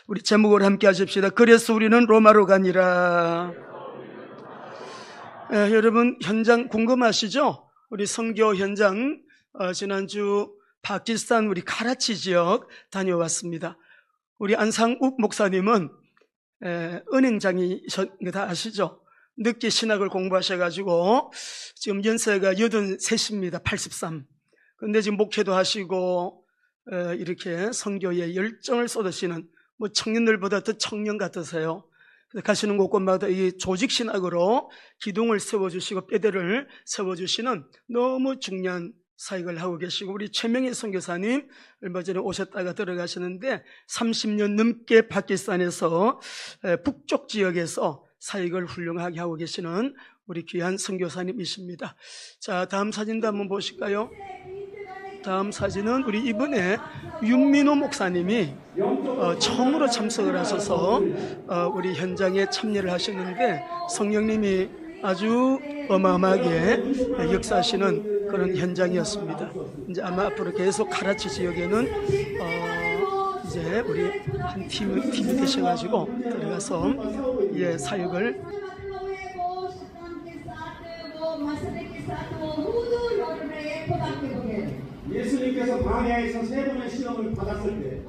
우리 제목을 함께 하십시다. 그래서 우리는 로마로 가니라. 여러분 현장 궁금하시죠? 우리 선교 현장 지난주 파키스탄 우리 카라치 지역 다녀왔습니다. 우리 안상욱 목사님은 은행장이신 다 아시죠? 늦게 신학을 공부하셔가지고 지금 연세가 83입니다. 83. 근데 지금 목회도 하시고 이렇게 선교에 열정을 쏟으시는 뭐 청년들보다 더 청년 같으세요. 그래서 가시는 곳곳마다 이 조직 신학으로 기둥을 세워주시고 뼈대를 세워주시는 너무 중요한 사역을 하고 계시고, 우리 최명희 선교사님 얼마 전에 오셨다가 들어가시는데 30년 넘게 파키스탄에서 북쪽 지역에서 사역을 훌륭하게 하고 계시는 우리 귀한 선교사님이십니다. 자, 다음 사진도 한번 보실까요? 다음 사진은 우리 이번에 윤민호 목사님이 처음으로 참석을 하셔서 우리 현장에 참여를 하셨는데 성령님이 아주 어마어마하게 역사하시는 그런 현장이었습니다. 이제 아마 앞으로 계속 카라치 지역에는 이제 우리 한 팀이 되셔가지고 들어가서 사역을 예수님께서 광야에서 3번의 시험을 받았을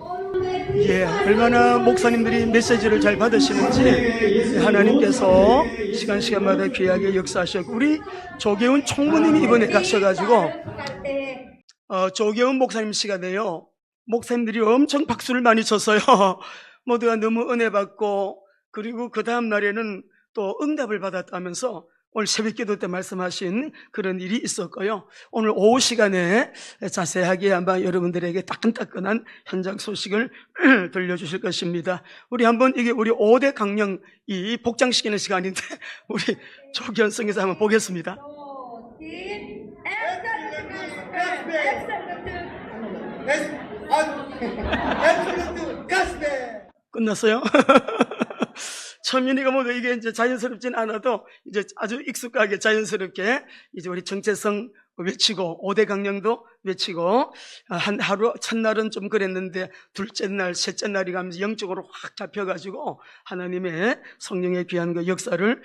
때 얼마나 목사님들이 메시지를 잘 받으시는지 하나님께서 시간마다 귀하게 역사하셨고, 우리 조계훈 총무님이 이번에 가셔가지고 조계훈 목사님 시간에요 목사님들이 엄청 박수를 많이 쳤어요. 모두가 너무 은혜 받고, 그리고 그 다음 날에는 또 응답을 받았다면서 오늘 새벽기도 때 말씀하신 그런 일이 있었고요. 오늘 오후 시간에 자세하게 아마 여러분들에게 따끈따끈한 현장 소식을 들려주실 것입니다. 우리 한번 우리 5대 강령 복장시키는 시간인데 우리 조기현 성에서 한번 보겠습니다. 끝났어요? 처음이니까 모두 이게 이제 자연스럽진 않아도 이제 아주 익숙하게 자연스럽게 이제 우리 정체성 외치고 5대 강령도 외치고 한 하루 첫날은 좀 그랬는데 둘째 날, 셋째 날이 가면서 영적으로 확 잡혀가지고 하나님의 성령의 귀한 그 역사를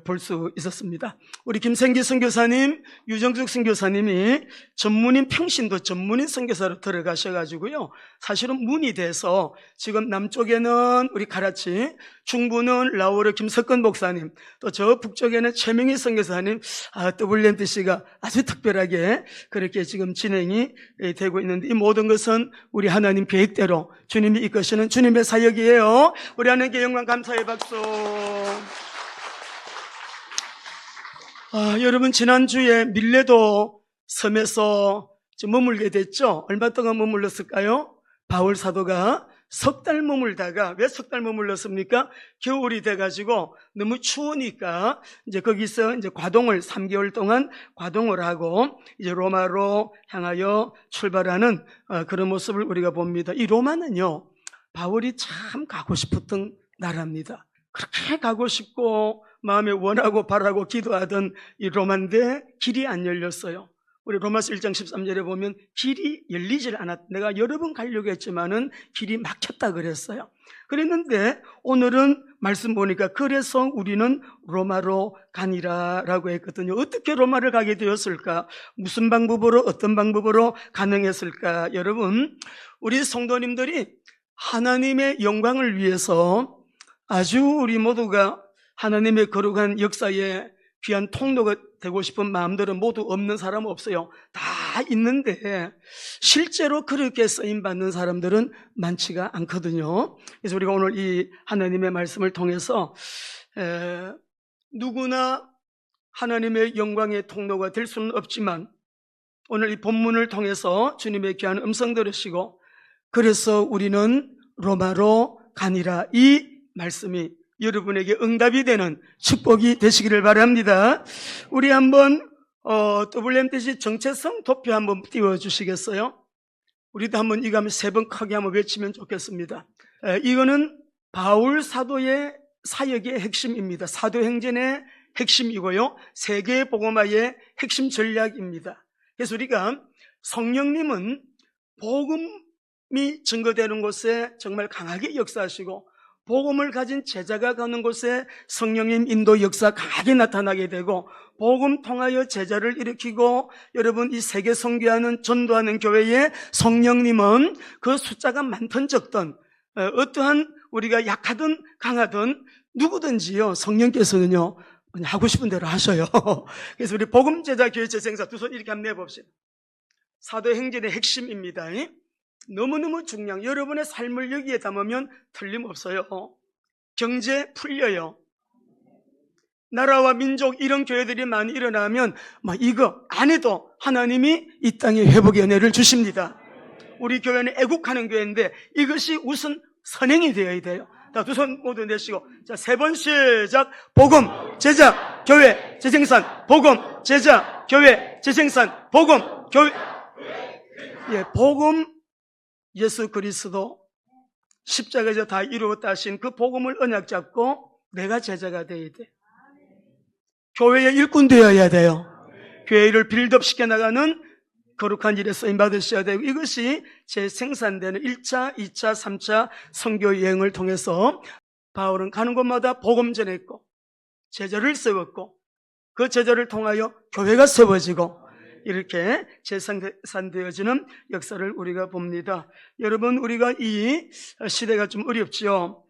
볼 수 있었습니다. 우리 김생기 선교사님, 유정숙 선교사님이 전문인 평신도 전문인 선교사로 들어가셔가지고요. 사실은 문이 돼서 지금 남쪽에는 우리 카라치, 중부는 라오르 김석근 목사님, 또 저 북쪽에는 최명희 선교사님, WMTC가 아주 특별하게 그렇게 지금 진행이 되고 있는데, 이 모든 것은 우리 하나님 계획대로 주님이 이끄시는 주님의 사역이에요. 우리 하나님께 영광 감사의 박수. 여러분 지난주에 밀레도 섬에서 머물게 됐죠. 얼마 동안 머물렀을까요? 바울 사도가 석 달 머물다가, 왜 석 달 머물렀습니까? 겨울이 돼가지고 너무 추우니까 이제 거기서 이제 3개월 동안 과동을 하고 이제 로마로 향하여 출발하는 그런 모습을 우리가 봅니다. 이 로마는요, 바울이 참 가고 싶었던 나라입니다. 그렇게 가고 싶고 마음에 원하고 바라고 기도하던 이 로마인데 길이 안 열렸어요. 우리 로마서 1장 13절에 보면 길이 열리질 않았다. 내가 여러 번 가려고 했지만은 길이 막혔다 그랬어요. 그랬는데 오늘은 말씀 보니까 그래서 우리는 로마로 가니라 라고 했거든요. 어떻게 로마를 가게 되었을까? 무슨 방법으로, 어떤 방법으로 가능했을까? 여러분, 우리 성도님들이 하나님의 영광을 위해서 아주 우리 모두가 하나님의 거룩한 역사에 귀한 통로가 되고 싶은 마음들은 모두 없는 사람은 없어요. 다 있는데 실제로 그렇게 쓰임받는 사람들은 많지가 않거든요. 그래서 우리가 오늘 이 하나님의 말씀을 통해서 누구나 하나님의 영광의 통로가 될 수는 없지만 오늘 이 본문을 통해서 주님의 귀한 음성 들으시고 그래서 우리는 로마로 가니라, 이 말씀이 여러분에게 응답이 되는 축복이 되시기를 바랍니다. 우리 한번 WMTC 정체성 도표 한번 띄워주시겠어요? 우리도 한번 이거 한번 3번 크게 한번 외치면 좋겠습니다. 이거는 바울 사도의 사역의 핵심입니다. 사도행전의 핵심이고요, 세계 복음화의 핵심 전략입니다. 그래서 우리가 성령님은 복음 증거되는 곳에 정말 강하게 역사하시고 복음을 가진 제자가 가는 곳에 성령님 인도 역사 강하게 나타나게 되고 복음 통하여 제자를 일으키고 여러분 이 세계 선교하는 전도하는 교회에 성령님은 그 숫자가 많든 적든 어떠한 우리가 약하든 강하든 누구든지요 성령께서는요 그냥 하고 싶은 대로 하셔요. 그래서 우리 복음 제자 교회 재생사 두 손 이렇게 한번 내봅시다. 사도행전의 핵심입니다. 너무너무 중요한 여러분의 삶을 여기에 담으면 틀림없어요. 경제 풀려요. 나라와 민족 이런 교회들이 많이 일어나면 이거 안 해도 하나님이 이 땅에 회복의 은혜를 주십니다. 우리 교회는 애국하는 교회인데 이것이 우선 선행이 되어야 돼요. 자, 두 손 모두 내시고 자, 세 번 시작. 복음, 제자, 교회, 재생산. 복음, 제자, 교회, 재생산. 복음, 교회. 예, 복음 예수 그리스도 십자가에서 다 이루었다 하신 그 복음을 언약 잡고 내가 제자가 되어야 돼. 교회의 일꾼 되어야 돼요. 교회를 빌드업 시켜나가는 거룩한 일에 쓰임 받으셔야 되고 이것이 재생산되는 1차, 2차, 3차 선교 여행을 통해서 바울은 가는 곳마다 복음 전했고 제자를 세웠고 그 제자를 통하여 교회가 세워지고 이렇게 재생산되어지는 역사를 우리가 봅니다. 여러분 우리가 이 시대가 좀 어렵지요.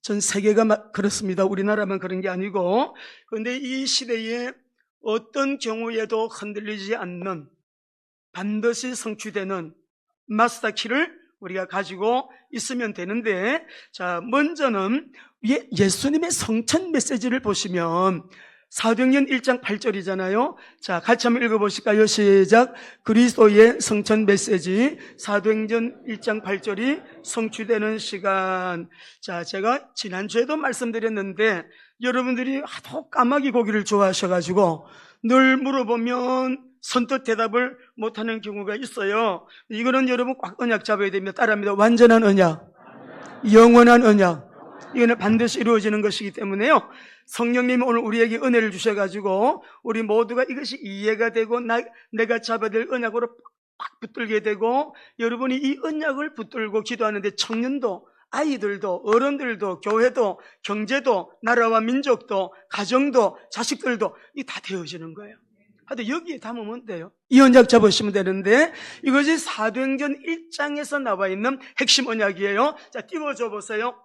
전 세계가 그렇습니다. 우리나라만 그런 게 아니고 그런데 이 시대에 어떤 경우에도 흔들리지 않는 반드시 성취되는 마스터키를 우리가 가지고 있으면 되는데 자 먼저는 예수님의 성천 메시지를 보시면 사도행전 1장 8절이잖아요. 자, 같이 한번 읽어보실까요? 시작. 그리스도의 성천 메시지 사도행전 1장 8절이 성취되는 시간. 자, 제가 지난주에도 말씀드렸는데 여러분들이 하도 까마귀 고기를 좋아하셔가지고 늘 물어보면 선뜻 대답을 못하는 경우가 있어요. 이거는 여러분 꽉 언약 잡아야 됩니다. 따라합니다. 완전한 언약, 영원한 언약. 이거는 반드시 이루어지는 것이기 때문에요. 성령님이 오늘 우리에게 은혜를 주셔가지고 우리 모두가 이것이 이해가 되고 내가 잡아야 될 언약으로 팍 붙들게 되고 여러분이 이 언약을 붙들고 기도하는데 청년도 아이들도 어른들도 교회도 경제도 나라와 민족도 가정도 자식들도 이게 다 되어지는 거예요. 하여튼 여기에 담으면 돼요. 이 언약 잡으시면 되는데 이것이 사도행전 1장에서 나와 있는 핵심 언약이에요. 자, 띄워줘 보세요.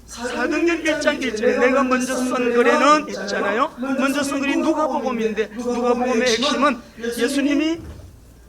사도행전 1장 1절에 내가 먼저 쓴 글에는 있잖아요. 먼저 쓴 글이 누가복음인데 누가복음의 핵심은 예수님이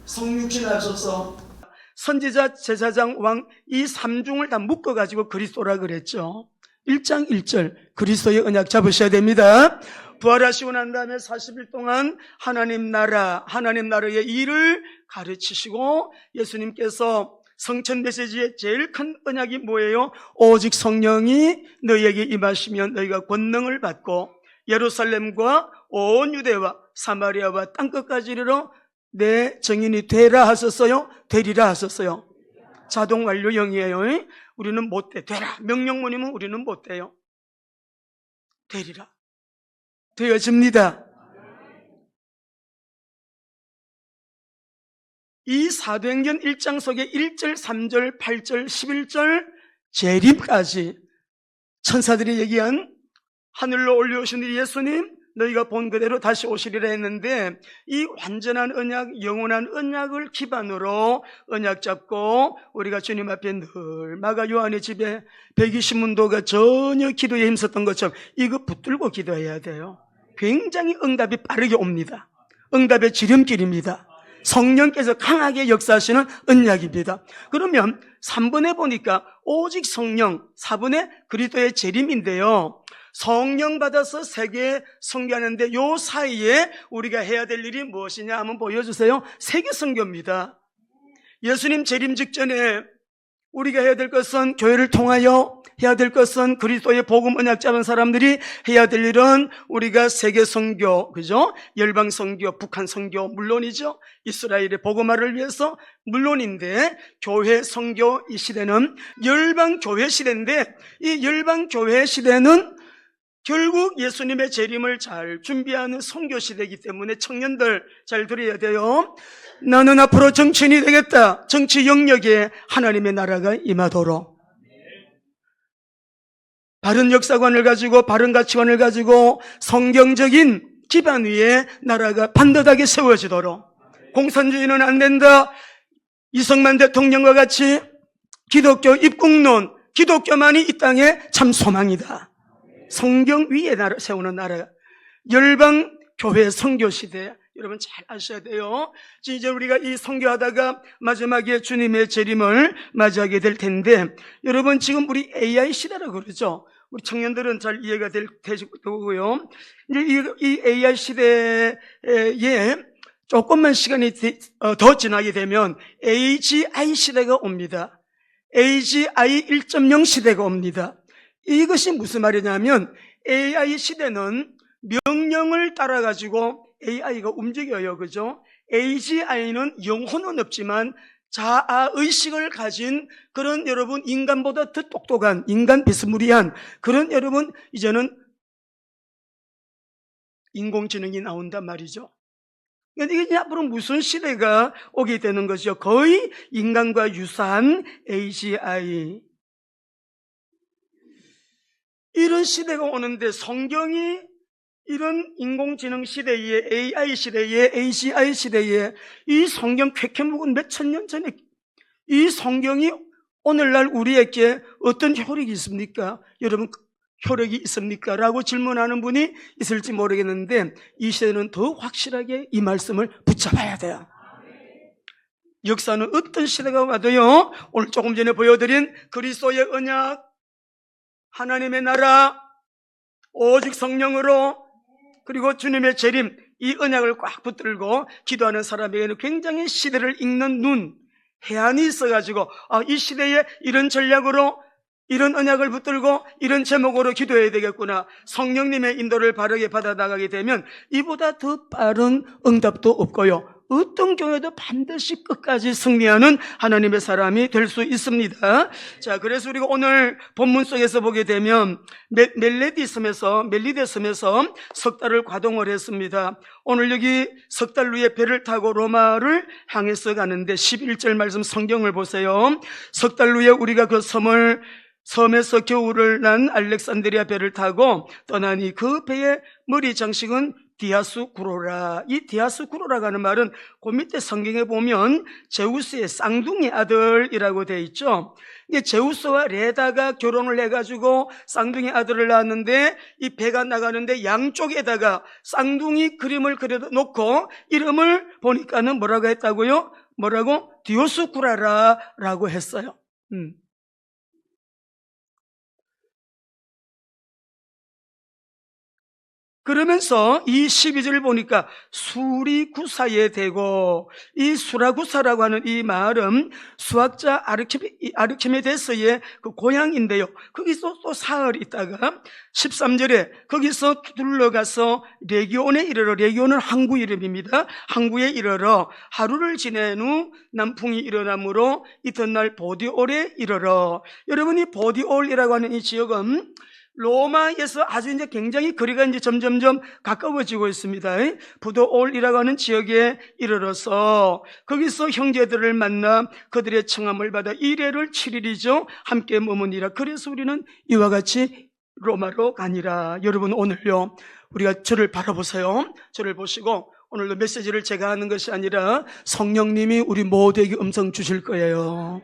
성육신하셔서 선지자, 제사장, 왕 이 3중을 다 묶어가지고 그리스도라 그랬죠. 1장 1절 그리스도의 언약 잡으셔야 됩니다. 부활하시고 난 다음에 40일 동안 하나님 나라의 일을 가르치시고 예수님께서 성천 메시지의 제일 큰 언약이 뭐예요? 오직 성령이 너희에게 임하시면 너희가 권능을 받고 예루살렘과 온 유대와 사마리아와 땅끝까지 이르러 내 증인이 되라 하셨어요? 되리라 하셨어요? 자동 완료형이에요. 우리는 못 돼. 되라. 명령문이면 우리는 못 돼요. 되리라. 되어집니다. 이 사도행전 1장 속에 1절, 3절, 8절, 11절 재림까지 천사들이 얘기한 하늘로 올려오신 예수님 너희가 본 그대로 다시 오시리라 했는데 이 완전한 언약, 영원한 언약을 기반으로 언약 잡고 우리가 주님 앞에 늘 마가 요한의 집에 120문도가 전혀 기도에 힘썼던 것처럼 이거 붙들고 기도해야 돼요. 굉장히 응답이 빠르게 옵니다. 응답의 지름길입니다. 성령께서 강하게 역사하시는 언약입니다. 그러면 3번에 보니까 오직 성령, 4번에 그리스도의 재림인데요. 성령 받아서 세계 선교하는데 요 사이에 우리가 해야 될 일이 무엇이냐 한번 보여주세요. 세계 선교입니다. 예수님 재림 직전에 우리가 해야 될 것은 교회를 통하여 해야 될 것은 그리스도의 복음 언약 잡은 사람들이 해야 될 일은 우리가 세계 선교, 그죠? 열방 선교, 북한 선교 물론이죠. 이스라엘의 복음화를 위해서 물론인데 교회 선교 이 시대는 열방 교회 시대인데 이 열방 교회 시대는 결국 예수님의 재림을 잘 준비하는 선교 시대이기 때문에 청년들 잘 들어야 돼요. 나는 앞으로 정치인이 되겠다. 정치 영역에 하나님의 나라가 임하도록 바른 역사관을 가지고 바른 가치관을 가지고 성경적인 기반 위에 나라가 반듯하게 세워지도록, 공산주의는 안 된다. 이승만 대통령과 같이 기독교 입국론, 기독교만이 이 땅에 참 소망이다. 성경 위에 세우는 나라, 열방 교회 선교 시대, 여러분 잘 아셔야 돼요. 이제 우리가 이 선교하다가 마지막에 주님의 재림을 맞이하게 될 텐데, 여러분 지금 우리 AI 시대라고 그러죠. 우리 청년들은 잘 이해가 될 테고요. 이제 이 AI 시대에 조금만 시간이 더 지나게 되면 AGI 시대가 옵니다. AGI 1.0 시대가 옵니다. 이것이 무슨 말이냐면 AI 시대는 명령을 따라가지고 AI가 움직여요. 그죠? AGI는 영혼은 없지만 자아의식을 가진 그런 여러분 인간보다 더 똑똑한 인간 비스무리한 그런 여러분 이제는 인공지능이 나온단 말이죠. 이게 앞으로 무슨 시대가 오게 되는 거죠? 거의 인간과 유사한 AGI. 이런 시대가 오는데 성경이 이런 인공지능 시대에 AI 시대에 AGI 시대에 이 성경 쾌쾌묵은 몇천 년 전에 이 성경이 오늘날 우리에게 어떤 효력이 있습니까? 여러분 효력이 있습니까? 라고 질문하는 분이 있을지 모르겠는데 이 시대는 더 확실하게 이 말씀을 붙잡아야 돼요. 역사는 어떤 시대가 와도요, 오늘 조금 전에 보여드린 그리스도의 언약, 하나님의 나라, 오직 성령으로, 그리고 주님의 재림, 이 언약을 꽉 붙들고 기도하는 사람에게는 굉장히 시대를 읽는 눈, 해안이 있어가지고 이 시대에 이런 전략으로 이런 언약을 붙들고 이런 제목으로 기도해야 되겠구나. 성령님의 인도를 바르게 받아 나가게 되면 이보다 더 빠른 응답도 없고요, 어떤 교회도 반드시 끝까지 승리하는 하나님의 사람이 될 수 있습니다. 자, 그래서 우리가 오늘 본문 속에서 보게 되면 멜리데섬에서 석 달을 과동을 했습니다. 오늘 여기 석 달 후에 배를 타고 로마를 향해서 가는데 11절 말씀 성경을 보세요. 석 달 후에 우리가 그 섬에서 겨울을 난 알렉산드리아 배를 타고 떠나니 그 배의 머리 장식은 디아스쿠로라. 이 디아스쿠로라고 하는 말은 그 밑에 성경에 보면 제우스의 쌍둥이 아들이라고 되어 있죠. 이게 제우스와 레다가 결혼을 해가지고 쌍둥이 아들을 낳았는데 이 배가 나가는데 양쪽에다가 쌍둥이 그림을 그려놓고 이름을 보니까는 뭐라고 했다고요? 뭐라고? 디오스쿠라라라고 했어요. 그러면서 이 12절을 보니까 수리구사에 대고, 이 수라구사라고 하는 이 마을은 수학자 아르키메데스의 그 고향인데요, 거기서 또 사흘 있다가 13절에 거기서 둘러가서 레기온에 이르러, 레기온은 항구 이름입니다. 항구에 이르러 하루를 지낸 후 남풍이 일어나므로 이튿날 보디올에 이르러. 여러분이 보디올이라고 하는 이 지역은 로마에서 아주 이제 굉장히 거리가 이제 점점점 가까워지고 있습니다. 부도올이라고 하는 지역에 이르러서 거기서 형제들을 만나 그들의 청함을 받아 1회를 7일이죠 함께 머무니라. 그래서 우리는 이와 같이 로마로 가니라. 여러분 오늘요, 우리가 저를 바라보세요. 저를 보시고 오늘도 메시지를 제가 하는 것이 아니라 성령님이 우리 모두에게 음성 주실 거예요.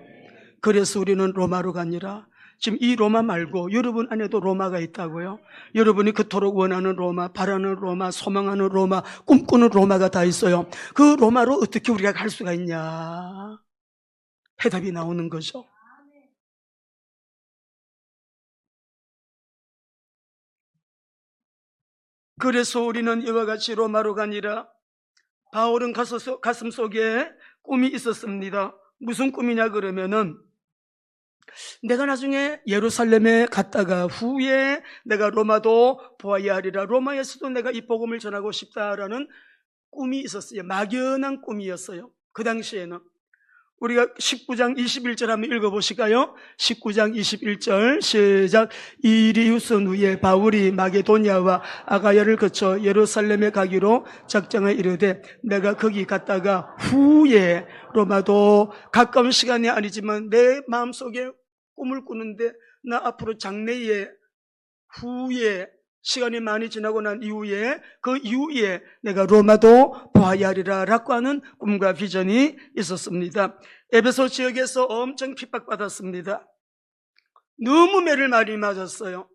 그래서 우리는 로마로 가니라. 지금 이 로마 말고 여러분 안에도 로마가 있다고요? 여러분이 그토록 원하는 로마, 바라는 로마, 소망하는 로마, 꿈꾸는 로마가 다 있어요. 그 로마로 어떻게 우리가 갈 수가 있냐? 해답이 나오는 거죠. 그래서 우리는 이와 같이 로마로 가니라. 바울은 가슴 속에 꿈이 있었습니다. 무슨 꿈이냐 그러면은, 내가 나중에 예루살렘에 갔다가 후에 내가 로마도 보아야 하리라. 로마에서도 내가 이 복음을 전하고 싶다라는 꿈이 있었어요. 막연한 꿈이었어요. 그 당시에는. 우리가 19장 21절 한번 읽어보실까요? 19장 21절 시작. 이 일이 있은 후에 바울이 마게도냐와 아가야를 거쳐 예루살렘에 가기로 작정을 이르되 내가 거기 갔다가 후에 로마도 가까운 시간이 아니지만 내 마음속에 꿈을 꾸는데 나 앞으로 장래에 후에 시간이 많이 지나고 난 이후에 그 이후에 내가 로마도 보아야 하리라 라고 하는 꿈과 비전이 있었습니다. 에베소 지역에서 엄청 핍박받았습니다. 너무 매를 많이 맞았어요.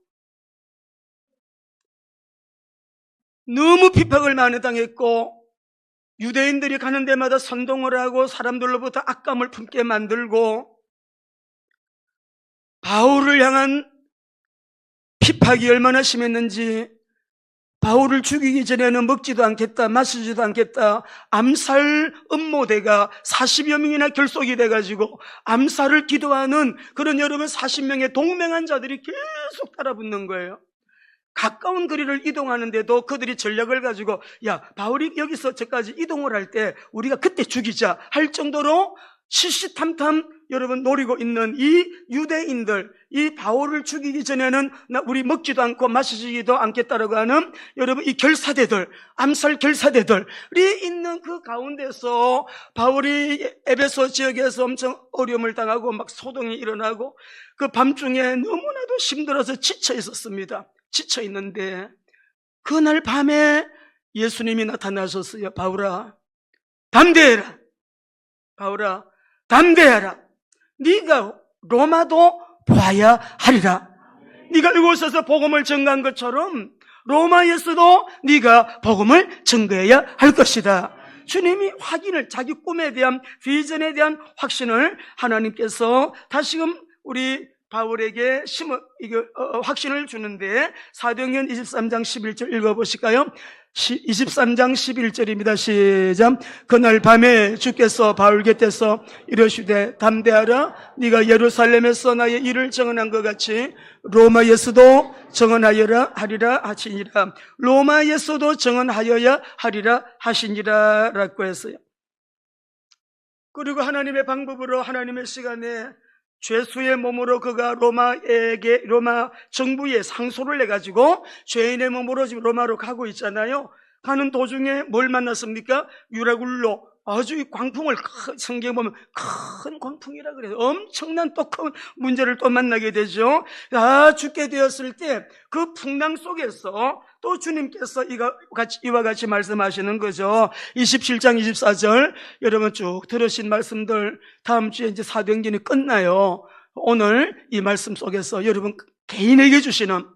너무 핍박을 많이 당했고 유대인들이 가는 데마다 선동을 하고 사람들로부터 악감을 품게 만들고 바울을 향한 핍박이 얼마나 심했는지 바울을 죽이기 전에는 먹지도 않겠다, 마시지도 않겠다, 암살 음모대가 40여 명이나 결속이 돼가지고 암살을 기도하는 그런 여러분 40명의 동맹한 자들이 계속 따라붙는 거예요. 가까운 거리를 이동하는데도 그들이 전략을 가지고 야, 바울이 여기서 저까지 이동을 할 때 우리가 그때 죽이자 할 정도로 시시탐탐 여러분 노리고 있는 이 유대인들, 이 바울을 죽이기 전에는 우리 먹지도 않고 마시지도 않겠다라고 하는 여러분 이 결사대들, 암살 결사대들이 있는 그 가운데서 바울이 에베소 지역에서 엄청 어려움을 당하고 막 소동이 일어나고 그 밤중에 너무나도 힘들어서 지쳐 있었습니다. 지쳐 있는데 그날 밤에 예수님이 나타나셨어요. 바울아, 담대해라. 바울아, 담대하라. 네가 로마도 봐야 하리라. 네가 이곳에서 복음을 전가한 것처럼 로마에서도 네가 복음을 전가해야 할 것이다. 주님이 확인을, 자기 꿈에 대한 비전에 대한 확신을 하나님께서 다시금 우리 바울에게 확신을 주는데 사도행전 23장 11절 읽어보실까요? 23장 11절입니다. 시작. 그날 밤에 주께서 바울 곁에서 이러시되 담대하라. 네가 예루살렘에서 나의 일을 정언한 것 같이 로마에서도 정언하여라 하리라 하시니라. 로마에서도 정언하여야 하리라 하시니라 라고 했어요. 그리고 하나님의 방법으로 하나님의 시간에 죄수의 몸으로 그가 로마 정부에 상소를 내가지고 죄인의 몸으로 지금 로마로 가고 있잖아요. 가는 도중에 뭘 만났습니까? 유라굴로 아주 광풍을, 성경에 보면 큰 광풍이라 그래요. 엄청난 또 큰 문제를 또 만나게 되죠. 죽게 되었을 때 그 풍랑 속에서 또 주님께서 이와 같이 말씀하시는 거죠. 27장 24절 여러분 쭉 들으신 말씀들 다음 주에 이제 사도행전이 끝나요. 오늘 이 말씀 속에서 여러분 개인에게 주시는,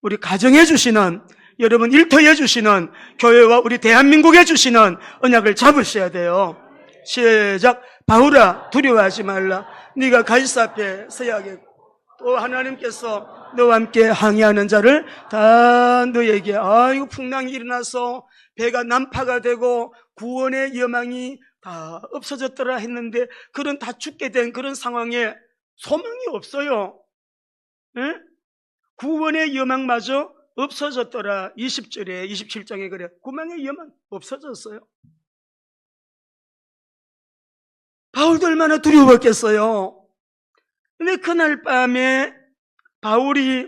우리 가정에 주시는, 여러분 일터에 주시는, 교회와 우리 대한민국에 주시는 언약을 잡으셔야 돼요. 시작. 바울아, 두려워하지 말라. 네가 가이사 앞에 서야겠고 또 하나님께서 너와 함께 항해하는 자를 다 너에게, 이거 풍랑이 일어나서 배가 난파가 되고 구원의 여망이 다 없어졌더라 했는데 그런 다 죽게 된 그런 상황에 소망이 없어요. 에? 구원의 여망마저 없어졌더라. 20절에 27장에 그래. 구원의 여망 없어졌어요. 바울도 얼마나 두려웠겠어요. 근데 그날 밤에 바울이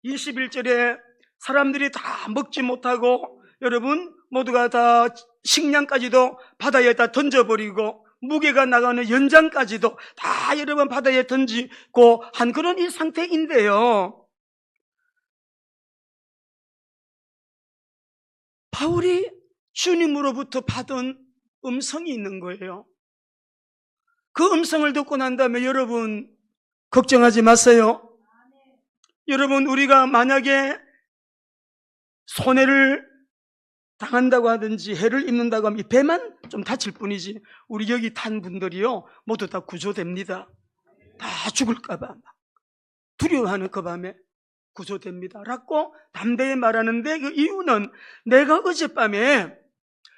21절에 사람들이 다 먹지 못하고 여러분 모두가 다 식량까지도 바다에다 던져버리고 무게가 나가는 연장까지도 다 여러분 바다에 던지고 한 그런 이 상태인데요. 바울이 주님으로부터 받은 음성이 있는 거예요. 그 음성을 듣고 난 다음에 여러분 걱정하지 마세요. 여러분 우리가 만약에 손해를 당한다고 하든지 해를 입는다고 하면 이 배만 좀 다칠 뿐이지 우리 여기 탄 분들이요 모두 다 구조됩니다. 다 죽을까봐 두려워하는 그 밤에 구조됩니다 라고 담대히 말하는데 그 이유는 내가 어젯밤에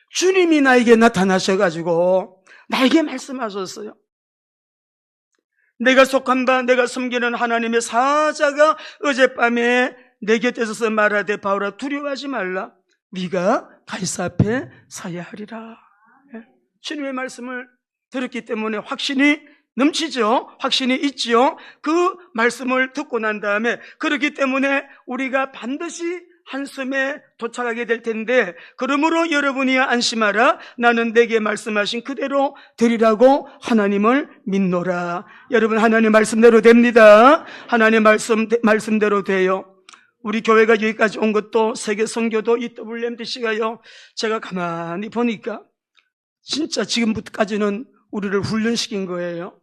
주님이 나에게 나타나셔가지고 나에게 말씀하셨어요. 내가 속한 바 내가 섬기는 하나님의 사자가 어젯밤에 내 곁에서 말하되 바울아 두려워하지 말라. 네가 가이사 앞에 서야 하리라. 주님의 말씀을 들었기 때문에 확신이 넘치죠. 확신이 있지요. 그 말씀을 듣고 난 다음에 그렇기 때문에 우리가 반드시 한섬에 도착하게 될 텐데, 그러므로 여러분이 안심하라. 나는 내게 말씀하신 그대로 되리라고 하나님을 믿노라. 여러분, 하나님 말씀대로 됩니다. 하나님 말씀대로 돼요. 우리 교회가 여기까지 온 것도 세계 선교도 EWMDC가요. 제가 가만히 보니까 진짜 지금부터까지는 우리를 훈련시킨 거예요.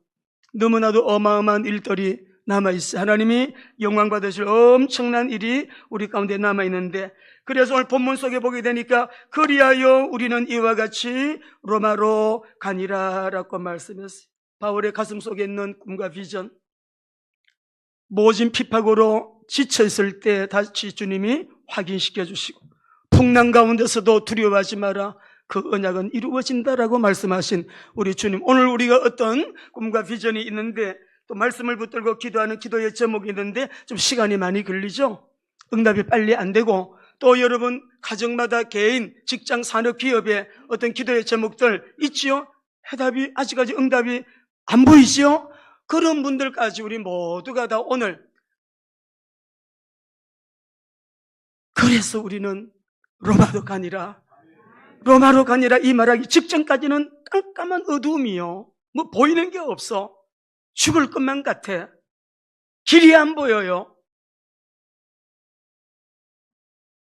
너무나도 어마어마한 일들이 남아있어요. 하나님이 영광 받으실 엄청난 일이 우리 가운데 남아있는데, 그래서 오늘 본문 속에 보게 되니까 그리하여 우리는 이와 같이 로마로 가니라 라고 말씀했어요. 바울의 가슴 속에 있는 꿈과 비전, 모진 핍박으로 지쳐있을 때 다시 주님이 확인시켜 주시고, 풍랑 가운데서도 두려워하지 마라, 그 언약은 이루어진다라고 말씀하신 우리 주님. 오늘 우리가 어떤 꿈과 비전이 있는데 또 말씀을 붙들고 기도하는 기도의 제목이 있는데 좀 시간이 많이 걸리죠. 응답이 빨리 안 되고, 또 여러분 가정마다 개인, 직장, 산업, 기업에 어떤 기도의 제목들 있지요. 해답이 아직까지 응답이 안 보이지요. 그런 분들까지 우리 모두가 다 오늘, 그래서 우리는 로마로 가니라 이 말하기 직전까지는 깜깜한 어두움이요. 뭐 보이는 게 없어. 죽을 것만 같아. 길이 안 보여요.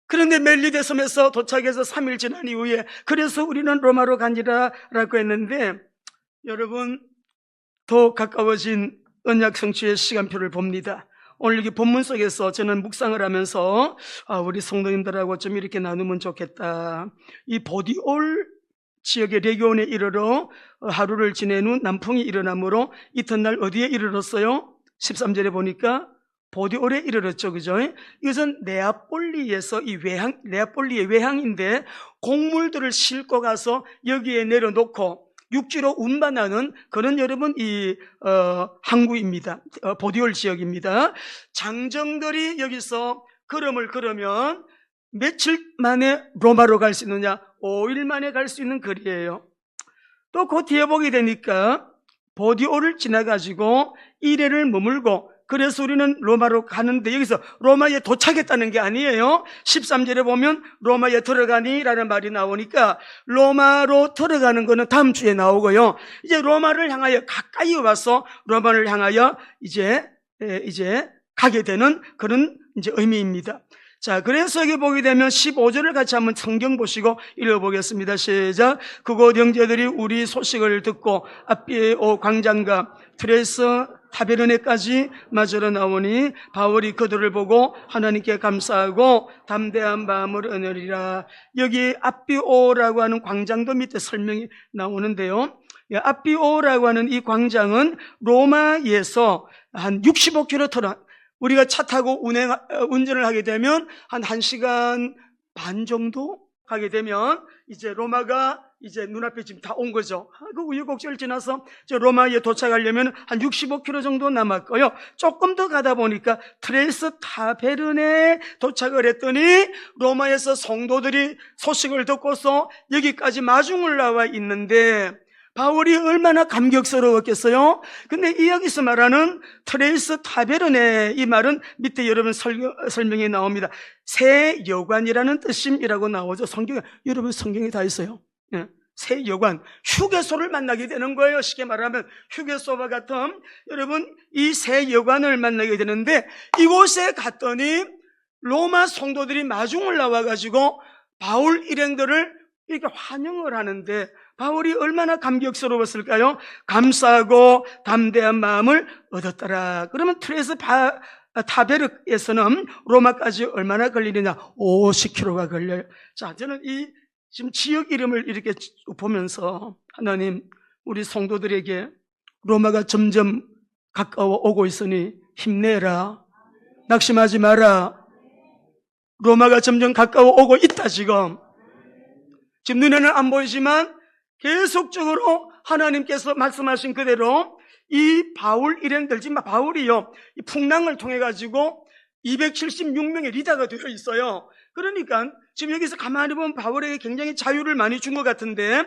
그런데 멜리데 섬에서 도착해서 3일 지난 이후에 그래서 우리는 로마로 가니라 라고 했는데, 여러분 더 가까워진 언약 성취의 시간표를 봅니다. 오늘 여기 본문 속에서 저는 묵상을 하면서 우리 성도님들하고 좀 이렇게 나누면 좋겠다. 이 보디올 지역의 레기온에 이르러 하루를 지낸 후 남풍이 일어나므로 이튿날 어디에 이르렀어요? 13절에 보니까 보디올에 이르렀죠. 그죠? 이것은 네아폴리에서 네아폴리의 외항인데 곡물들을 싣고 가서 여기에 내려놓고 육지로 운반하는 그런 여러분 항구입니다. 보디올 지역입니다. 장정들이 여기서 걸음을 걸으면 며칠 만에 로마로 갈 수 있느냐? 5일 만에 갈 수 있는 거리예요. 또 그 뒤에 보게 되니까 보디올을 지나가지고 이레를 머물고, 그래서 우리는 로마로 가는데 여기서 로마에 도착했다는 게 아니에요. 13절에 보면 로마에 들어가니라는 말이 나오니까 로마로 들어가는 거는 다음 주에 나오고요. 이제 로마를 향하여 가까이 와서 로마를 향하여 이제 가게 되는 그런 이제 의미입니다. 자, 그래서 여기 보게 되면 15절을 같이 한번 성경 보시고 읽어보겠습니다. 시작. 그곳 형제들이 우리 소식을 듣고 앞비오 광장과 트레스 타베르네까지 맞으러 나오니 바울이 그들을 보고 하나님께 감사하고 담대한 마음을 얻으리라. 여기 앞비오라고 하는 광장도 밑에 설명이 나오는데요. 앞비오라고 하는 이 광장은 로마에서 한 65km, 우리가 차 타고 운전을 하게 되면 한 1시간 반 정도 가게 되면 이제 로마가 이제 눈앞에 지금 다 온 거죠. 그 우여곡절을 지나서 이제 로마에 도착하려면 한 65km 정도 남았고요. 조금 더 가다 보니까 트레스 타베르네에 도착을 했더니 로마에서 성도들이 소식을 듣고서 여기까지 마중을 나와 있는데 바울이 얼마나 감격스러웠겠어요? 근데 여기서 말하는 트레이스 타베르네, 이 말은 밑에 여러분 설명이 나옵니다. 새 여관이라는 뜻임이라고 나오죠. 여러분 성경에 다 있어요. 네. 새 여관, 휴게소를 만나게 되는 거예요. 쉽게 말하면 휴게소와 같은, 여러분 이 새 여관을 만나게 되는데, 이곳에 갔더니 로마 성도들이 마중을 나와가지고 바울 일행들을 이렇게 환영을 하는데 바울이 얼마나 감격스러웠을까요? 감사하고 담대한 마음을 얻었더라. 그러면 트레스 타베르에서는 로마까지 얼마나 걸리느냐? 50km가 걸려요. 자, 저는 이 지금 지역 이름을 이렇게 보면서 하나님, 우리 성도들에게 로마가 점점 가까워 오고 있으니 힘내라. 낙심하지 마라. 로마가 점점 가까워 오고 있다. 지금 눈에는 안 보이지만 계속적으로 하나님께서 말씀하신 그대로 이 바울 일행들, 지금 바울이요, 이 풍랑을 통해 가지고 276명의 리더가 되어 있어요. 그러니까 지금 여기서 가만히 보면 바울에게 굉장히 자유를 많이 준 것 같은데,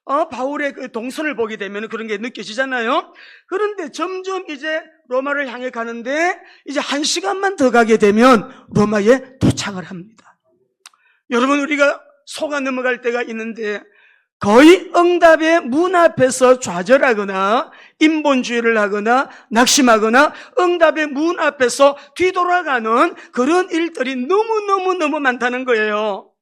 바울의 그 동선을 보게 되면 그런 게 느껴지잖아요. 그런데 점점 이제 로마를 향해 가는데, 이제 1시간만 더 가게 되면 로마에 도착을 합니다. 여러분, 우리가 속아 넘어갈 때가 있는데, 거의 응답의 문 앞에서 좌절하거나 인본주의를 하거나 낙심하거나 응답의 문 앞에서 뒤돌아가는 그런 일들이 너무 많다는 거예요.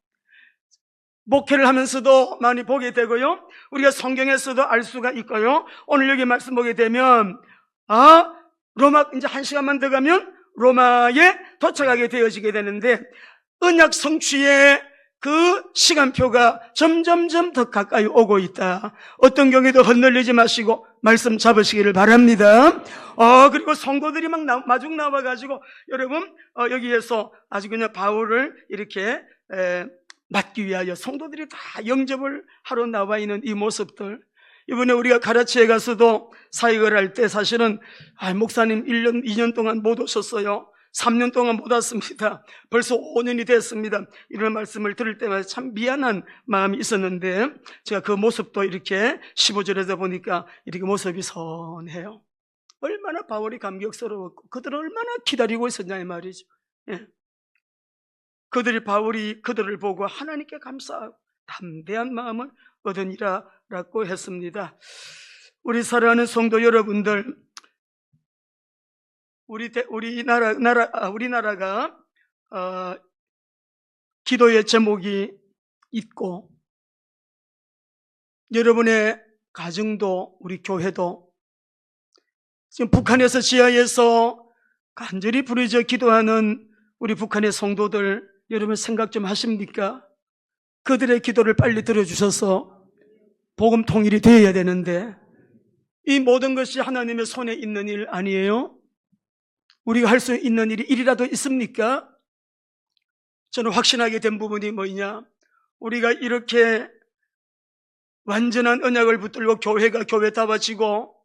목회를 하면서도 많이 보게 되고요, 우리가 성경에서도 알 수가 있고요. 오늘 여기 말씀 보게 되면 로마 이제 1시간만 더 가면 로마에 도착하게 되어지게 되는데, 언약 성취의 그 시간표가 점점점 더 가까이 오고 있다. 어떤 경우에도 흔들리지 마시고 말씀 잡으시기를 바랍니다. 그리고 성도들이 막 마중 나와가지고, 여러분, 여기에서 아주 그냥 바울을 이렇게 맞기 위하여 성도들이 다 영접을 하러 나와 있는 이 모습들. 이번에 우리가 가라치에 가서도 사역을 할 때 사실은 목사님 1년, 2년 동안 못 오셨어요. 3년 동안 못 왔습니다. 벌써 5년이 됐습니다. 이런 말씀을 들을 때마다 참 미안한 마음이 있었는데, 제가 그 모습도 이렇게 15절에서 보니까 이렇게 모습이 선해요. 얼마나 바울이 감격스러웠고 그들은 얼마나 기다리고 있었냐 이 말이죠. 예. 바울이 그들을 보고 하나님께 감사하고 담대한 마음을 얻으니라 라고 했습니다. 우리 사랑하는 성도 여러분들, 우리나라가 기도의 제목이 있고, 여러분의 가정도 우리 교회도 지금 북한에서 지하에서 간절히 부르짖어 기도하는 우리 북한의 성도들, 여러분 생각 좀 하십니까? 그들의 기도를 빨리 들어주셔서 복음 통일이 되어야 되는데, 이 모든 것이 하나님의 손에 있는 일 아니에요? 우리가 할 수 있는 일이 일이라도 있습니까? 저는 확신하게 된 부분이 뭐냐, 우리가 이렇게 완전한 언약을 붙들고 교회가 교회다워지고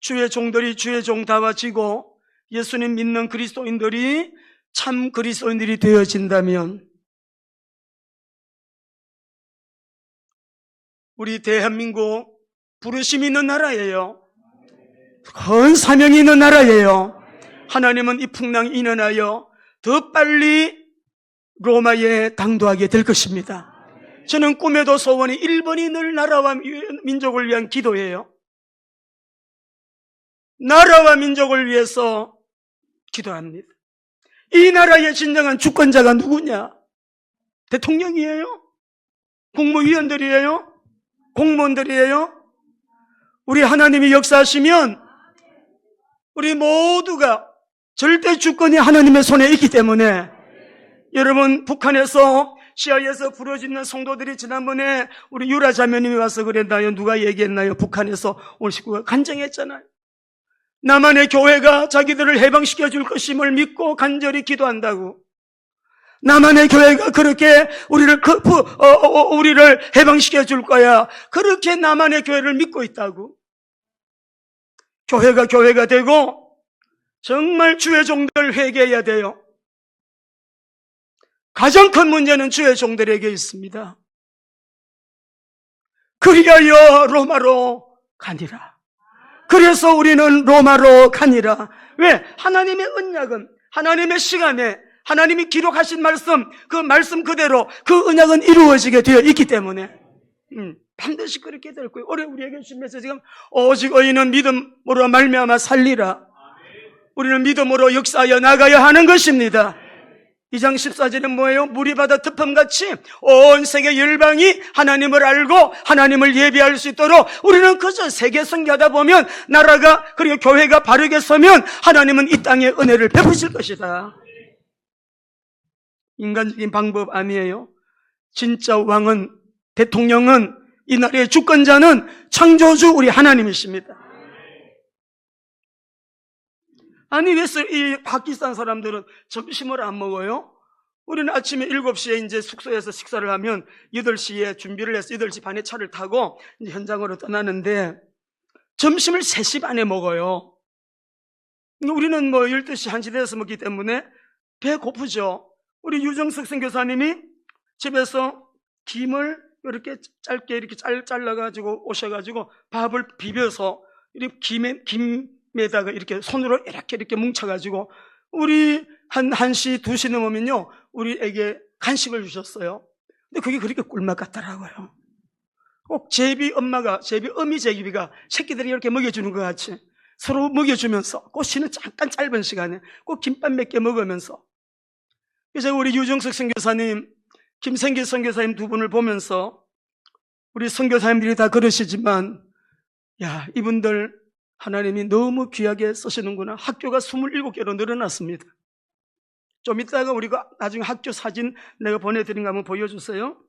주의 종들이 주의 종다워지고 예수님 믿는 그리스도인들이 참 그리스도인들이 되어진다면, 우리 대한민국 부르심이 있는 나라예요. 큰 사명이 있는 나라예요. 하나님은 이 풍랑이 일어나여 더 빨리 로마에 당도하게 될 것입니다. 저는 꿈에도 소원이 일본이 늘 나라와 민족을 위한 기도예요. 나라와 민족을 위해서 기도합니다. 이 나라의 진정한 주권자가 누구냐? 대통령이에요? 국무위원들이에요? 공무원들이에요? 우리 하나님이 역사하시면 우리 모두가 절대 주권이 하나님의 손에 있기 때문에, 여러분, 북한에서 시야에서 부러지는 성도들이 지난번에 우리 유라 자매님이 와서 그랬나요? 누가 얘기했나요? 북한에서 오늘 식구가 간증했잖아요. 남한의 교회가 자기들을 해방시켜 줄 것임을 믿고 간절히 기도한다고. 남한의 교회가 그렇게 우리를 해방시켜 줄 거야. 그렇게 남한의 교회를 믿고 있다고. 교회가 되고 정말 주의 종들 회개해야 돼요. 가장 큰 문제는 주의 종들에게 있습니다. 그리하여 로마로 가니라. 그래서 우리는 로마로 가니라. 왜? 하나님의 언약은, 하나님의 시간에 하나님이 기록하신 말씀, 그 말씀 그대로 그 언약은 이루어지게 되어 있기 때문에 반드시 그렇게 될 거예요. 올해 우리에게 주신 메시지 지금 오직 의인은 믿음으로 말미암아 살리라. 우리는 믿음으로 역사하여 나가야 하는 것입니다. 2장 14절은 뭐예요? 물이 바다 덮음같이 온 세계 열방이 하나님을 알고 하나님을 예배할 수 있도록 우리는 그저 세계 선교하다 보면, 나라가 그리고 교회가 바르게 서면 하나님은 이 땅에 은혜를 베푸실 것이다. 인간적인 방법 아니에요. 진짜 왕은, 대통령은, 이 나라의 주권자는 창조주 우리 하나님이십니다. 아니, 왜 이 파키스탄 사람들은 점심을 안 먹어요? 우리는 아침에 7시에 이제 숙소에서 식사를 하면 8시에 준비를 해서 8시 반에 차를 타고 이제 현장으로 떠나는데, 점심을 3시 반에 먹어요. 우리는 12시, 1시 돼서 먹기 때문에 배 고프죠. 우리 유정석 선교사님이 집에서 김을 이렇게 짧게 이렇게 잘라가지고 오셔가지고 밥을 비벼서 이렇게 김에다가 이렇게 손으로 이렇게 뭉쳐가지고 우리 한 1시, 2시 넘으면요, 우리에게 간식을 주셨어요. 근데 그게 그렇게 꿀맛 같더라고요. 꼭 어미 제비가 새끼들이 이렇게 먹여주는 것 같이 서로 먹여주면서 꼭 쉬는 잠깐 짧은 시간에 꼭 김밥 몇 개 먹으면서. 그래서 우리 유정석 선교사님, 김생길 선교사님 두 분을 보면서 우리 선교사님들이 다 그러시지만, 야, 이분들 하나님이 너무 귀하게 쓰시는구나. 학교가 27개로 늘어났습니다. 좀 이따가 우리가 나중에 학교 사진 내가 보내드린 거 한번 보여주세요.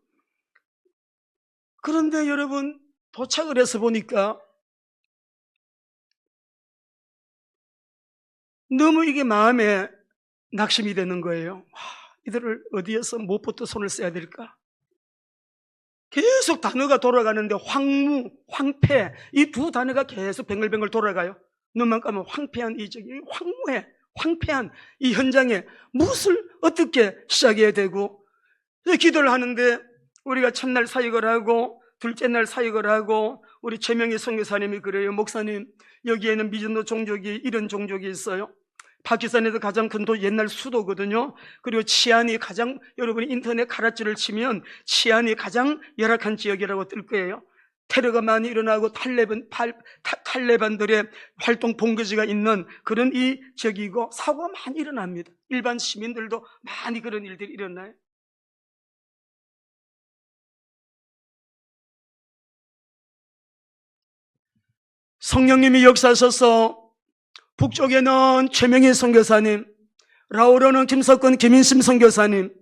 그런데 여러분, 도착을 해서 보니까 너무 이게 마음에 낙심이 되는 거예요. 이들을 어디에서 무엇부터 손을 써야 될까? 계속 단어가 돌아가는데 황무, 황폐, 이 두 단어가 계속 뱅글뱅글 돌아가요. 눈만 감으면 황폐한 황폐한 이 현장에 무엇을 어떻게 시작해야 되고, 기도를 하는데 우리가 첫날 사역을 하고 둘째 날 사역을 하고 우리 최명희 선교사님이 그래요. 목사님, 여기에는 미전도 종족이 이런 종족이 있어요. 파키스탄에서 가장 큰 도 옛날 수도거든요. 그리고 치안이 가장, 여러분이 인터넷 가라지를 치면 치안이 가장 열악한 지역이라고 뜰 거예요. 테러가 많이 일어나고 탈레반들의 활동 본거지가 있는 그런 이 지역이고 사고가 많이 일어납니다. 일반 시민들도 많이 그런 일들이 일어나요. 성령님이 역사하셔서 북쪽에는 최명희 선교사님, 라오르는 김석근, 김인심 선교사님,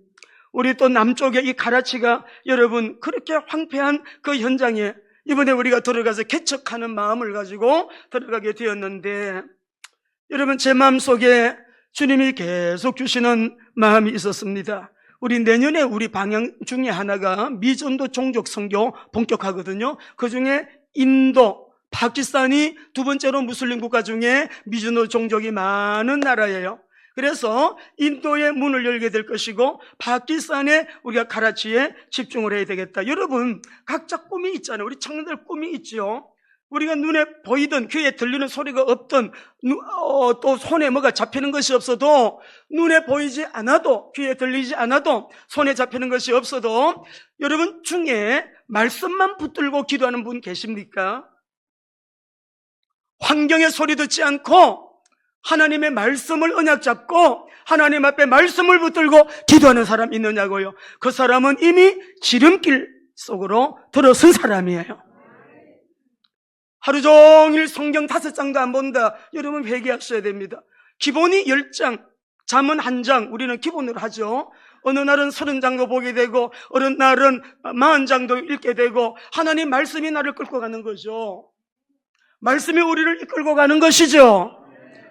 우리 또 남쪽에 이 가라치가 여러분 그렇게 황폐한 그 현장에 이번에 우리가 들어가서 개척하는 마음을 가지고 들어가게 되었는데, 여러분 제 마음속에 주님이 계속 주시는 마음이 있었습니다. 우리 내년에 우리 방향 중에 하나가 미전도 종족 선교 본격화거든요. 그 중에 인도, 파키스탄이 두 번째로 무슬림 국가 중에 미전도 종족이 많은 나라예요. 그래서 인도의 문을 열게 될 것이고 파키스탄에 우리가 카라치에 집중을 해야 되겠다. 여러분 각자 꿈이 있잖아요. 우리 청년들 꿈이 있죠. 우리가 눈에 보이던 귀에 들리는 소리가 없던 또 손에 뭐가 잡히는 것이 없어도, 눈에 보이지 않아도 귀에 들리지 않아도 손에 잡히는 것이 없어도 여러분 중에 말씀만 붙들고 기도하는 분 계십니까? 환경의 소리 듣지 않고 하나님의 말씀을 언약 잡고 하나님 앞에 말씀을 붙들고 기도하는 사람 있느냐고요. 그 사람은 이미 지름길 속으로 들어선 사람이에요. 하루 종일 성경 5장도 안 본다. 여러분 회개하셔야 됩니다. 기본이 10장, 잠언 1장 우리는 기본으로 하죠. 어느 날은 30장도 보게 되고 어느 날은 40장도 읽게 되고 하나님 말씀이 나를 끌고 가는 거죠. 말씀이 우리를 이끌고 가는 것이죠.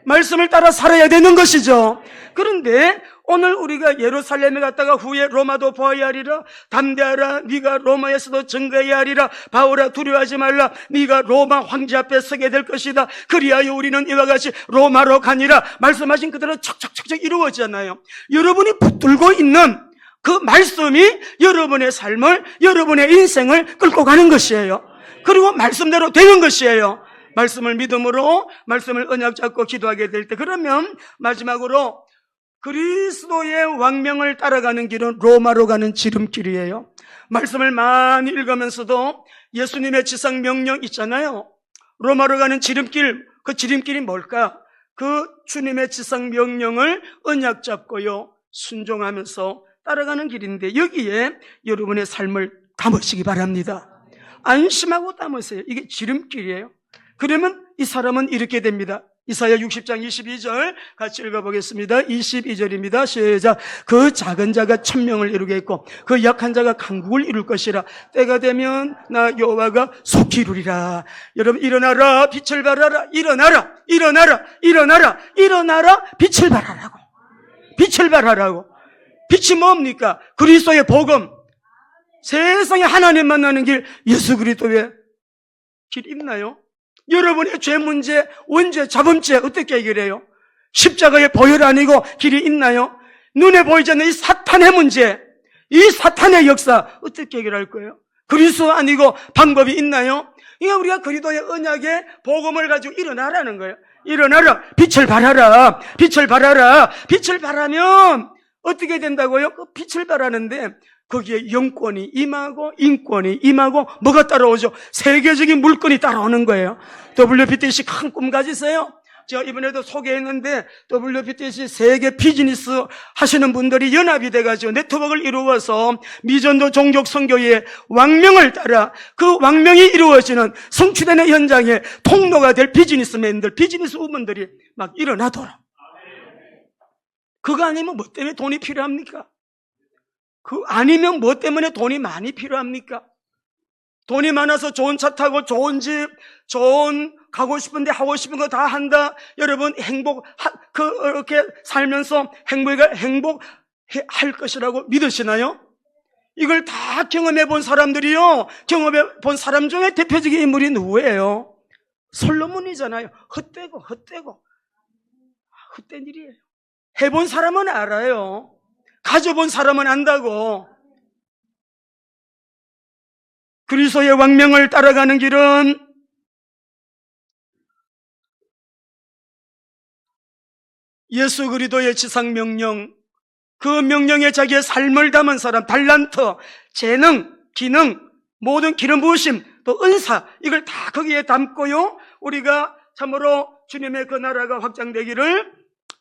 말씀을 따라 살아야 되는 것이죠. 그런데 오늘 우리가 예루살렘에 갔다가 후에 로마도 보아야 하리라. 담대하라. 네가 로마에서도 증거해야 하리라. 바울아 두려워하지 말라. 네가 로마 황제 앞에 서게 될 것이다. 그리하여 우리는 이와 같이 로마로 가니라. 말씀하신 그대로 척척척척 이루어지잖아요. 여러분이 붙들고 있는 그 말씀이 여러분의 삶을, 여러분의 인생을 끌고 가는 것이에요. 그리고 말씀대로 되는 것이에요. 말씀을 믿음으로, 말씀을 언약 잡고 기도하게 될 때, 그러면 마지막으로 그리스도의 왕명을 따라가는 길은 로마로 가는 지름길이에요. 말씀을 많이 읽으면서도 예수님의 지상 명령 있잖아요. 로마로 가는 지름길, 그 지름길이 뭘까? 그 주님의 지상 명령을 언약 잡고요 순종하면서 따라가는 길인데, 여기에 여러분의 삶을 담으시기 바랍니다. 안심하고 담으세요. 이게 지름길이에요. 그러면 이 사람은 이렇게 됩니다. 이사야 60장 22절 같이 읽어보겠습니다. 22절입니다. 시작. 그 작은 자가 천명을 이루겠고 그 약한 자가 강국을 이룰 것이라. 때가 되면 나 여호와가 속히 이루리라. 여러분 일어나라, 빛을 발하라. 일어나라, 일어나라, 일어나라, 일어나라, 빛을 발하라고. 빛을 발하라고. 빛이 뭡니까? 그리스도의 복음. 세상에 하나님 만나는 길, 예수 그리스도의 길 있나요? 여러분의 죄 문제, 원죄, 자범죄 어떻게 해결해요? 십자가의 보혈 아니고 길이 있나요? 눈에 보이지 않는 이 사탄의 문제, 이 사탄의 역사 어떻게 해결할 거예요? 그리스도 아니고 방법이 있나요? 이게 우리가 그리스도의 언약의 복음을 가지고 일어나라는 거예요. 일어나라. 빛을 발하라. 빛을 발하라. 빛을 발하면 어떻게 된다고요? 그 빛을 발하는데 거기에 영권이 임하고 인권이 임하고 뭐가 따라오죠? 세계적인 물건이 따라오는 거예요. WPTC 큰 꿈 가지세요. 제가 이번에도 소개했는데 WPTC 세계 비즈니스 하시는 분들이 연합이 돼가지고 네트워크를 이루어서 미전도 종족 선교의 왕명을 따라 그 왕명이 이루어지는 성취되는 현장에 통로가 될 비즈니스맨들, 비즈니스 우먼들이 막 일어나도록. 그거 아니면 뭐 때문에 돈이 필요합니까? 그 아니면 뭐 때문에 돈이 많이 필요합니까? 돈이 많아서 좋은 차 타고 좋은 집, 가고 싶은데 하고 싶은 거 다 한다. 여러분 그렇게 살면서 행복할 것이라고 믿으시나요? 이걸 다 경험해 본 사람들이요. 경험해 본 사람 중에 대표적인 인물이 누구예요? 솔로몬이잖아요. 헛되고 헛된 일이에요. 해본 사람은 알아요. 가져본 사람은 안다고. 그리스도의 왕명을 따라가는 길은 예수 그리스도의 지상명령, 그 명령에 자기의 삶을 담은 사람, 달란트, 재능, 기능, 모든 기름 부으심, 또 은사, 이걸 다 거기에 담고요. 우리가 참으로 주님의 그 나라가 확장되기를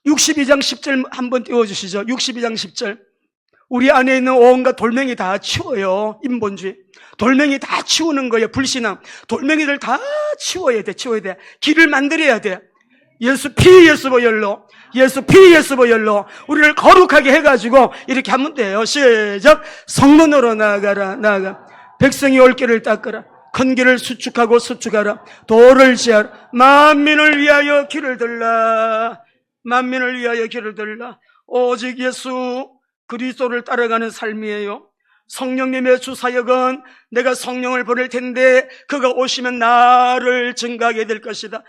62장 10절 한번 띄워주시죠. 62장 10절. 우리 안에 있는 온갖 돌멩이 다 치워요. 인본주의. 돌멩이 다 치우는 거예요. 불신앙. 돌멩이들 다 치워야 돼. 길을 만들어야 돼. 예수 피 예수 보혈로 우리를 거룩하게 해가지고 이렇게 하면 돼요. 시작. 성문으로 나아가라. 백성이 올 길을 닦으라. 큰 길을 수축하라. 도를 지하라. 만민을 위하여 길을 들라. 오직 예수 그리스도를 따라가는 삶이에요. 성령님의 주사역은 내가 성령을 보낼 텐데 그가 오시면 나를 증가하게 될 것이다.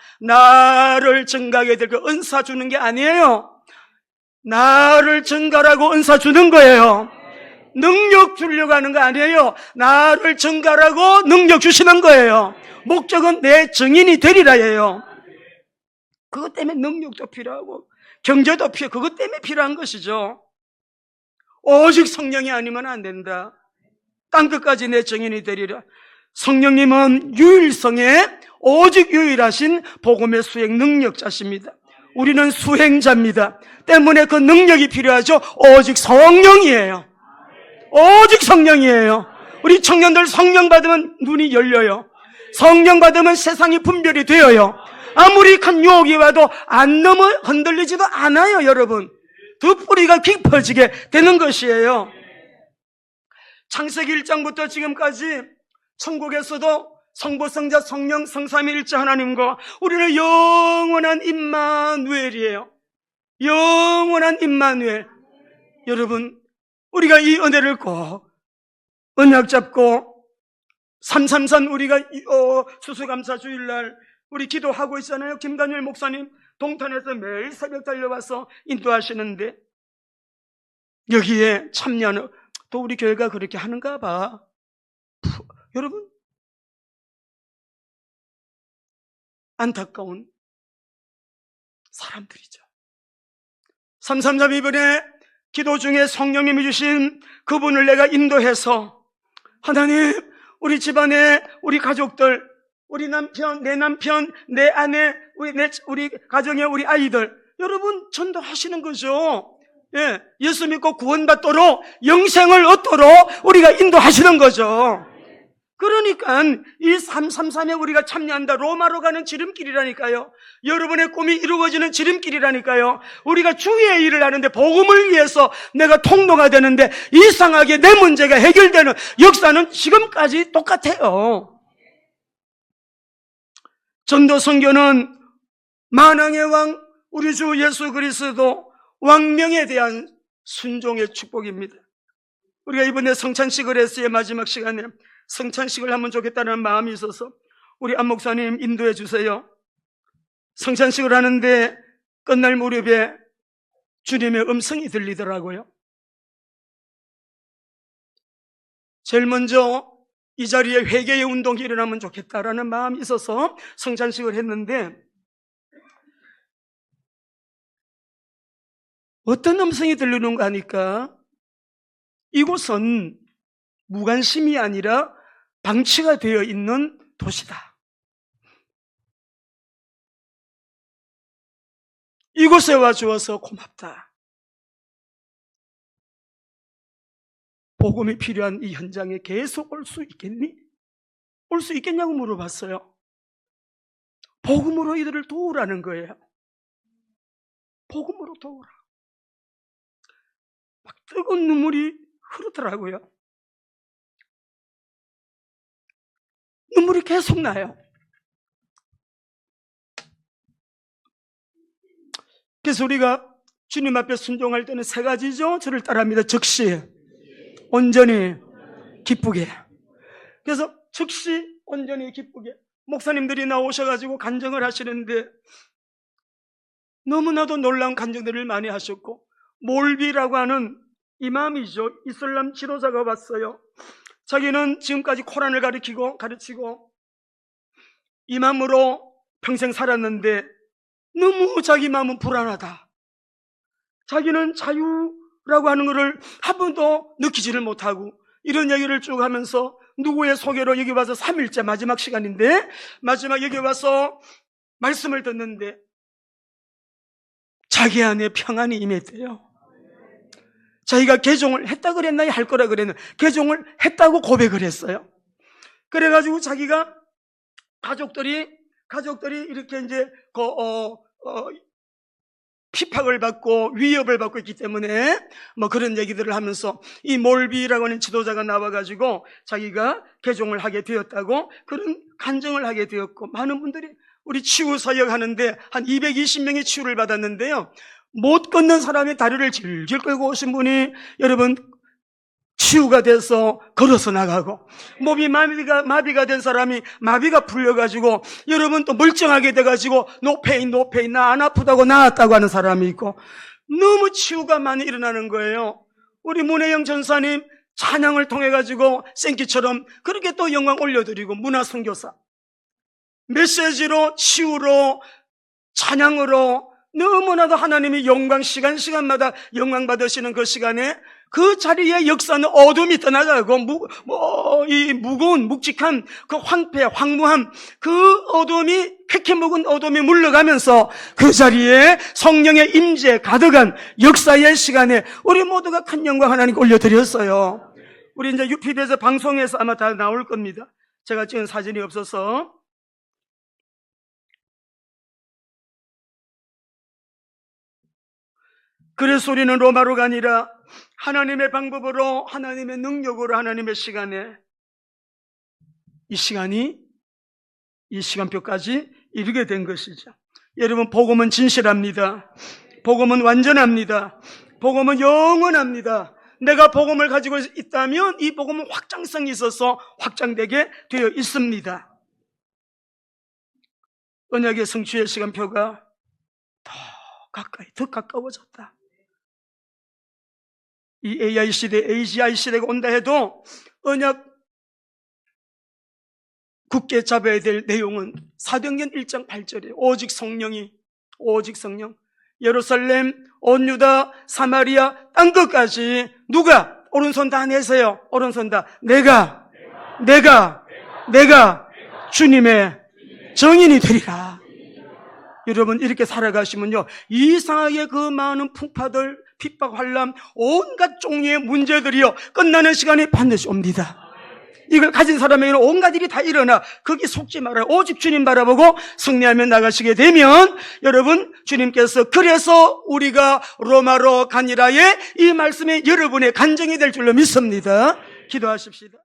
은사 주는 게 아니에요. 나를 증가라고 은사 주는 거예요. 능력 주려고 하는 거 아니에요. 나를 증가라고 능력 주시는 거예요. 목적은 내 증인이 되리라예요. 그것 때문에 능력도 필요하고 경제도 그것 때문에 필요한 것이죠. 오직 성령이 아니면 안 된다. 땅끝까지 내 증인이 되리라. 성령님은 유일성의 오직 유일하신 복음의 수행 능력자십니다. 우리는 수행자입니다. 때문에 그 능력이 필요하죠. 오직 성령이에요. 우리 청년들 성령 받으면 눈이 열려요. 성령 받으면 세상이 분별이 되어요. 아무리 큰 유혹이 와도 안 넘어 흔들리지도 않아요. 여러분, 더 뿌리가 깊어지게 되는 것이에요. 창세기 1장부터 지금까지 천국에서도 성부성자 성령 성삼위일체 하나님과 우리는 영원한 임마누엘이에요. 영원한 임마누엘. 여러분, 우리가 이 은혜를 꼭 언약 잡고 333 우리가 수수감사 주일날 우리 기도하고 있잖아요. 김단일 목사님 동탄에서 매일 새벽 달려와서 인도하시는데 여기에 참여는 또 우리 교회가 그렇게 하는가 봐. 여러분, 안타까운 사람들이죠. 333 이번에 기도 중에 성령님이 주신 그분을 내가 인도해서 하나님, 우리 집안에 우리 가족들, 우리 남편, 내 아내, 우리 가정의 우리 아이들, 여러분 전도하시는 거죠. 예, 예수 믿고 구원받도록 영생을 얻도록 우리가 인도하시는 거죠. 그러니까 이 333에 우리가 참여한다. 로마로 가는 지름길이라니까요. 여러분의 꿈이 이루어지는 지름길이라니까요. 우리가 주의 일을 하는데 복음을 위해서 내가 통로가 되는데 이상하게 내 문제가 해결되는 역사는 지금까지 똑같아요. 전도 선교는 만왕의 왕 우리 주 예수 그리스도 왕명에 대한 순종의 축복입니다. 우리가 이번에 성찬식을 했어요. 마지막 시간에 성찬식을 하면 좋겠다는 마음이 있어서 우리 안 목사님 인도해 주세요. 성찬식을 하는데 끝날 무렵에 주님의 음성이 들리더라고요. 제일 먼저 이 자리에 회개의 운동이 일어나면 좋겠다라는 마음이 있어서 성찬식을 했는데, 어떤 음성이 들리는가 하니까 이곳은 무관심이 아니라 방치가 되어 있는 도시다. 이곳에 와주어서 고맙다. 복음이 필요한 이 현장에 계속 올 수 있겠니? 올 수 있겠냐고 물어봤어요. 복음으로 이들을 도우라는 거예요. 복음으로 도우라. 막 뜨거운 눈물이 흐르더라고요. 눈물이 계속 나요. 그래서 우리가 주님 앞에 순종할 때는 세 가지죠. 저를 따라합니다. 즉시, 온전히, 기쁘게. 그래서 즉시, 온전히, 기쁘게. 목사님들이 나오셔가지고 간증을 하시는데 너무나도 놀라운 간증들을 많이 하셨고, 몰비라고 하는 이맘이죠. 이슬람 지도자가 왔어요. 자기는 지금까지 코란을 가르치고 이맘으로 평생 살았는데 너무 자기 마음은 불안하다. 자기는 자유라고 하는 것을 한 번도 느끼지를 못하고 이런 얘기를 쭉 하면서 누구의 소개로 여기 와서 3일째 마지막 시간인데 마지막 여기 와서 말씀을 듣는데 자기 안에 평안이 임했대요. 자기가 개종을 했다 그랬나요? 할 거라 그랬나요? 개종을 했다고 고백을 했어요. 그래가지고 자기가 가족들이 이렇게 이제 핍박을 받고 위협을 받고 있기 때문에 뭐 그런 얘기들을 하면서 이 몰비라고 하는 지도자가 나와가지고 자기가 개종을 하게 되었다고 그런 간증을 하게 되었고, 많은 분들이 우리 치유 사역 하는데 한 220명이 치유를 받았는데요, 못 걷는 사람의 다리를 질질 끌고 오신 분이 여러분 치유가 돼서 걸어서 나가고, 몸이 마비가 된 사람이 마비가 풀려가지고 여러분 또 멀쩡하게 돼가지고 노페인 나 안 아프다고 나았다고 하는 사람이 있고, 너무 치유가 많이 일어나는 거예요. 우리 문혜영 전사님 찬양을 통해가지고 생기처럼 그렇게 또 영광 올려드리고, 문화선교사 메시지로 치유로 찬양으로 너무나도 하나님이 영광 시간마다 영광 받으시는 그 시간에 그 자리에 역사는 어둠이 떠나가고 이 무거운 묵직한 그 황무함, 그 어둠이 쾌쾌 묵은 어둠이 물러가면서 그 자리에 성령의 임재 가득한 역사의 시간에 우리 모두가 큰 영광 하나님께 올려드렸어요. 우리 이제 UPB에서 방송에서 아마 다 나올 겁니다. 제가 찍은 사진이 없어서. 그래서 우리는 로마로가 아니라 하나님의 방법으로, 하나님의 능력으로, 하나님의 시간에 이 시간표까지 이르게 된 것이죠. 여러분, 복음은 진실합니다. 복음은 완전합니다. 복음은 영원합니다. 내가 복음을 가지고 있다면 이 복음은 확장성이 있어서 확장되게 되어 있습니다. 언약의 성취의 시간표가 더 가까워졌다. 이 AI 시대, AGI 시대가 온다 해도 언약 굳게 잡아야 될 내용은 사도행전 1장 8절에 오직 성령, 예루살렘, 온 유다, 사마리아, 땅 끝까지 누가? 오른손 다 내세요. 오른손 다. 내가 주님의 정인이 되리라. 여러분, 이렇게 살아가시면요, 이상하게 그 많은 풍파들, 핍박, 환난, 온갖 종류의 문제들이요, 끝나는 시간이 반드시 옵니다. 이걸 가진 사람에게는 온갖 일이 다 일어나. 거기 속지 말아요. 오직 주님 바라보고 승리하며 나가시게 되면, 여러분, 주님께서 그래서 우리가 로마로 가니라의 이 말씀이 여러분의 간증이 될 줄로 믿습니다. 기도하십시다.